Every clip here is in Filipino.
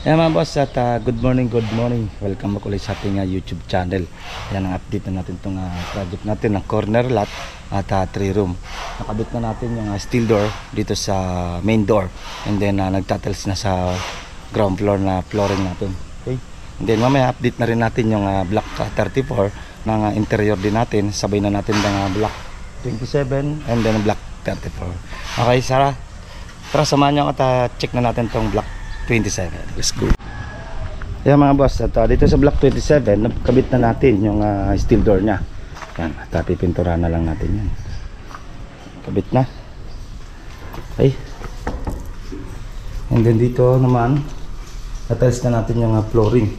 Ayan mga boss at good morning. Welcome back ulit sa ating YouTube channel. Ayan ang update na natin itong project natin ng corner lot at 3 room. Nakabit na natin yung steel door dito sa main door. And then nagtatals na sa ground floor na flooring natin. Okay. And then mamaya update na rin natin yung block 34 ng interior din natin. Sabay na natin ng block 27 and then block 34. Okay, Sarah. Tara samahan nyo at check na natin itong block 27. Let's go. Yan mga boss, at dito sa block 27 nakabit na natin yung steel door nya. Yan, at pipinturahan na lang natin yan. Kabit na. Okay. And then dito naman tatiles na natin yung flooring.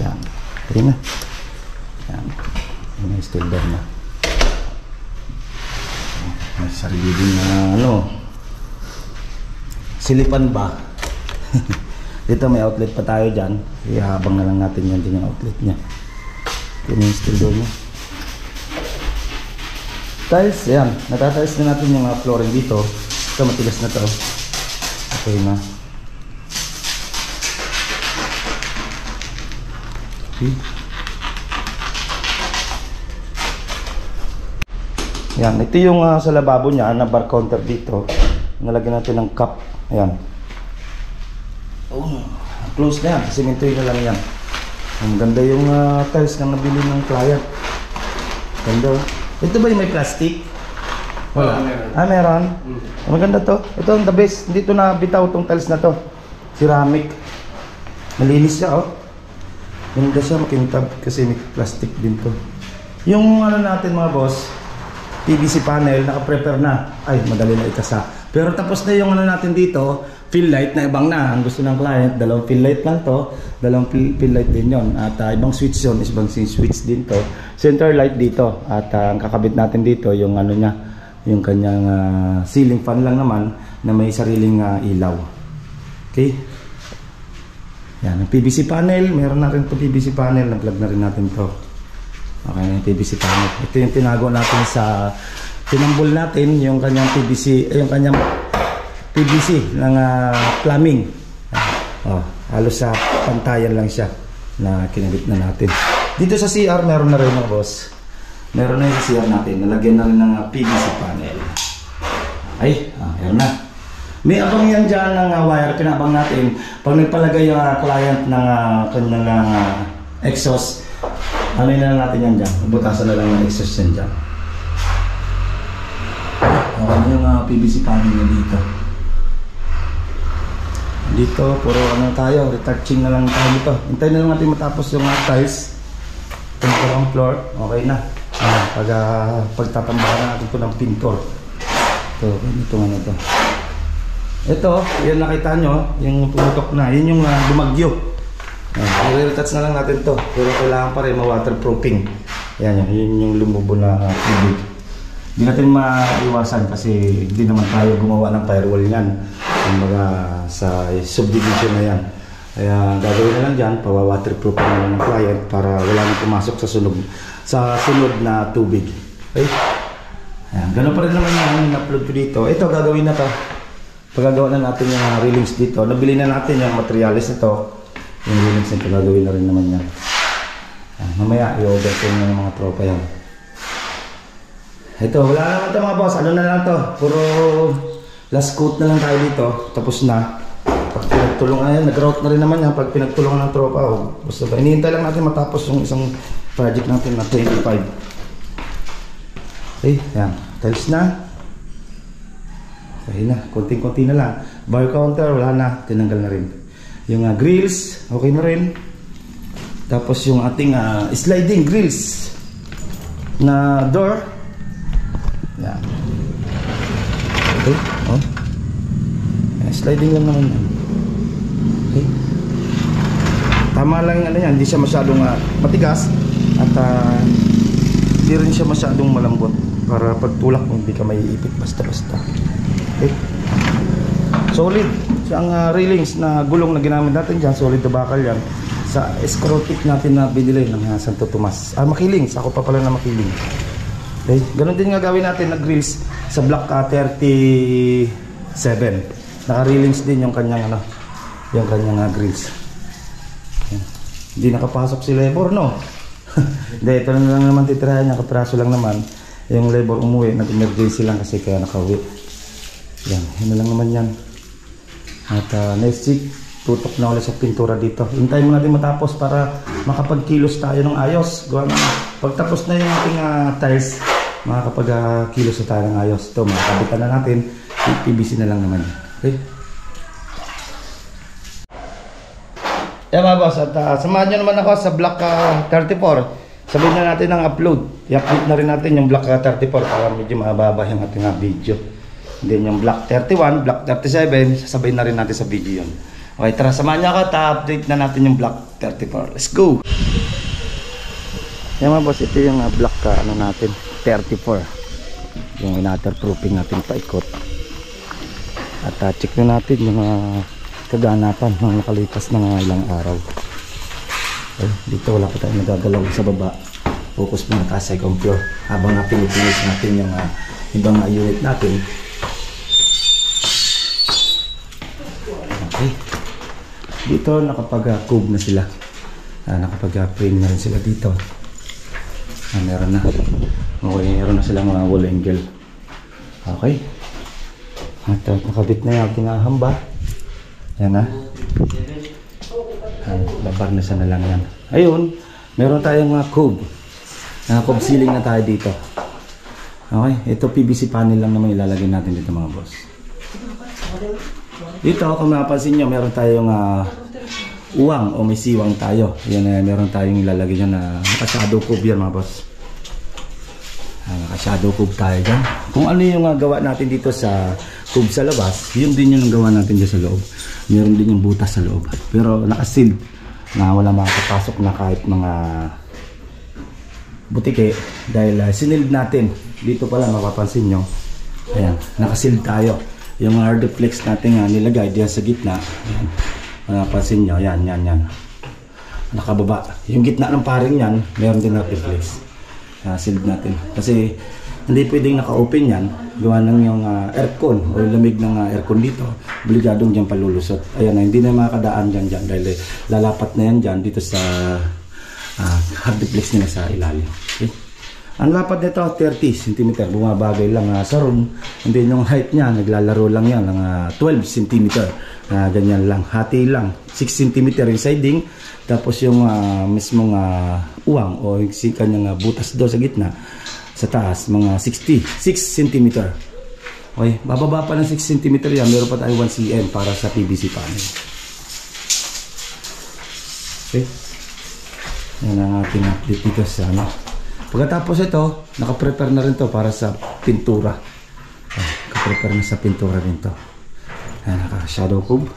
Yan. Okay na. Yan. Yung steel door na. May sarili din na silipan ba? Dito may outlet pa tayo dyan. Ihabang na lang natin yan din yung outlet nya. Ito yung steel door nya. Tiles, yan. Natatiles na natin yung flooring dito. Ito matigas na to. Okay na. Okay. Yan. Ito yung sa lababo nya na bar counter dito. Nalagyan natin ng cup. Ayan. Oh, close na yan. Simentoy na lang yan. Ang ganda yung tiles na nabili ng client. Ganda. Ito ba yung may plastic? Wala. Meron. Maganda to. Ito ang the best. Dito na bitaw tong tiles na to. Ceramic. Malinis siya oh. Ganda siya, makintab kasi may plastic din to. Yung natin mga boss, PVC panel, naka-prepare na. Ay, madali na ikasa. Pero tapos na yung natin dito, fill light na ibang na. Ang gusto ng client, dalawang fill light lang to. Dalawang fill light din yon. At ibang switch yun, ibang switch din to. Center light dito. At ang kakabit natin dito, yung niya, yung kanyang ceiling fan lang naman na may sariling ilaw. Okay? Yan, ang PVC panel. Meron na rin to PVC panel. Nag-plug na rin natin to. Okay, yung PVC panel. Ito yung tinago natin sa tinambol natin yung kanyang PVC, yung kanyang PVC ng plumbing. Halos sa pantayan lang siya na kinabit na natin. Dito sa CR meron na rin mga boss. Meron na yung sa CR natin. Nalagyan na rin ng PVC panel. Ay, meron na. May abang yan dyan ng wire. Pinabang natin. Pag nagpalagay yung client ng kanyang exhaust, ano na natin yan dyan? Butasan na lang ng exhaust yan dyan. Ano yung PVC panel na dito. Dito, puro tayo, retouching na lang tayo dito. Hintayin na lang natin matapos yung tiles. Itong floor, okay na. Pagtatambakan na natin ito ng pintor. Ito to. Ito, yan nakita nyo, yung pumutok na, yun yung dumagyo. I-retouch na lang natin to. Pero kailangan pa rin ma-waterproofing. Yan, yun yung lumubo na tubig. Hindi natin maiwasan kasi hindi naman tayo gumawa ng firewall yan. Kumbaga sa subdivision na yan. Kaya gagawin na lang dyan, pawa-waterproof na lang ng client para wala nang pumasok sa sunod na tubig. Okay? Ayan, ganun pa rin naman yung in-upload ko dito. Ito gagawin na to. Pagagawa na natin yung railings dito. Nabili na natin yung materials nito. Yung railings nito gagawin na rin naman yan. Ayan, mamaya i-order ko yung mga tropa yan. Ito, wala naman ito mga boss. Ano na lang to? Puro last coat na lang tayo dito. Tapos na. Pag pinagtulungan na yan, nag-route na rin naman yan. Pag pinagtulungan ng tropa, basta ba? Hinihintay lang natin matapos yung isang project natin na 25. Okay, yan. Tiles na. Okay na. Konting-konti na lang. Bar counter, wala na. Tinanggal na rin. Yung grills, okay na rin. Tapos yung ating sliding grills na door. Yan. Okay. Oh. Sliding lang naman yan. Okay. Tama lang yan. Hindi siya masyadong matigas. At hindi rin siya masyadong malambot. Para pagtulak mo hindi ka maiipit basta-basta. Okay. Solid. Ang railings na gulong na ginamit natin dyan. Solid na bakal yan. Sa escrotic natin na binili ng Santo Tomas. Makiling. Ako pa pala na makiling. Okay. Ganon din nga gawin natin na grills sa block 37. Naka-railings din yung kanyang yung kanyang grills. Yan. Hindi nakapasok si labor, no? Hindi, ito lang naman titirahan niya, kapraso lang naman. Yung labor umuwi, nag-emergency lang kasi kaya nakauwi. Yan, yun lang naman yan. At next week, tutok na ulit sa pintura dito. Hintayin mo natin matapos para makapagkilos tayo ng ayos. Gawa na, pagtapos na yung ating tiles, makakapagkilos na tayo ng ayos. Ito, makakabitan na natin. PVC na lang naman. Okay? Yan mga boss, at samahan nyo naman ako sa block 34. Sabihin na natin ang upload. I-upload na rin natin yung block 34 para medyo mababa yung ating video. Then yung block 31, block 37, sasabihin na rin natin sa video yun. Okay, tara, samahan nyo ako at update na natin yung block 34. Let's go! Yan mga boss, ito yung block natin, 34. Yung waterproofing natin paikot. At check na natin yung kaganapan ng nakalipas ng ilang araw. Okay, dito wala pa tayong nagagalaw sa baba. Focus muna tayo sa second floor habang pinipinish natin yung ibang unit natin. Okay, dito nakapag-cove na sila, nakapag-frame na rin sila dito. Meron na. Okay, meron na silang mga wall angle. Okay, at nakabit na yung kinahamba. Yan na. Babarnasan na lang yan. Ayun, meron tayong cove. Cove ceiling na tayo dito. Okay, ito PVC panel lang naman ilalagay natin dito mga boss. Dito kung napansin nyo, meron tayong uwang o may siwang tayo. Yan, meron tayong ilalagay dyan na naka-shadow cove yan mga boss. Naka-shadow cove tayo dyan. Kung ano yung gawa natin dito sa cove sa labas, yun din yung gawa natin dyan sa loob. Meron din yung butas sa loob. Pero naka-sealed na wala makakapasok na kahit mga butike dahil sinild natin. Dito pala mapapansin nyo, ayan, naka-sealed tayo. Yung hardflex natin nilagay diyan sa gitna. Ayan, mapapansin nyo, yan, nakababa. Yung gitna ng paring yan, meron din hardflex. Sealed natin kasi hindi pwedeng naka-open yan. Gawa ng yung aircon o lamig ng aircon dito, obligadong dyan palulusot. Ayan, hindi na makakadaan dyan dahil lalapat na yan dyan dito sa hardflex nila sa ilalim. Okay? Ang lapad nito 30 cm, bumabagay lang sa room. And then yung height niya, naglalaro lang yan ng 12 cm. Ganyan lang, hati lang. 6 cm yung siding. Tapos yung mismong uwang o yung kanyang butas do sa gitna, sa taas, mga 6 cm. Okay, bababa pa ng 6 cm yan. Meron pa tayo 1 cm para sa PVC panel. Okay. Yan ang ating update dito sa Pagkatapos ito, naka-prepare na rin to para sa pintura. Naka-prepare na sa pintura rin to. Ayan, naka-shadow cube.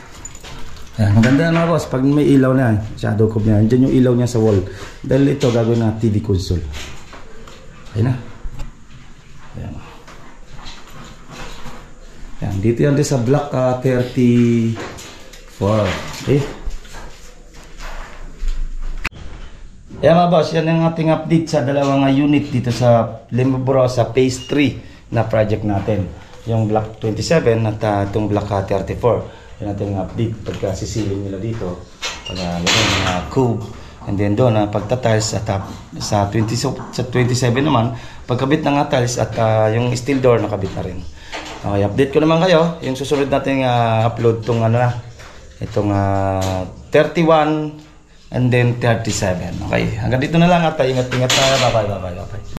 Ayan, maganda na mga boss. Pag may ilaw na yan, shadow cube na yan. Diyan yung ilaw niya sa wall. Dahil ito, gagawin na TV console. Ayan na. Ayan. Ayan, dito yan din sa block 34. Okay. Ayan mga boss, yan ang ating update sa dalawang unit dito sa Limoborosa Phase 3 na project natin. Yung block 27 at itong block 34. Yan ating update pagka sisiling nila dito. Pag mga cube. And then doon, pagta-tiles at sa 27 naman, pagkabit ng tiles at yung steel door nakabit na rin. Okay, update ko naman kayo. Yung susunod natin upload itong itong 31 and then 37. Okay, hanggang dito na lang at ingat-ingat tayo. Bye-bye.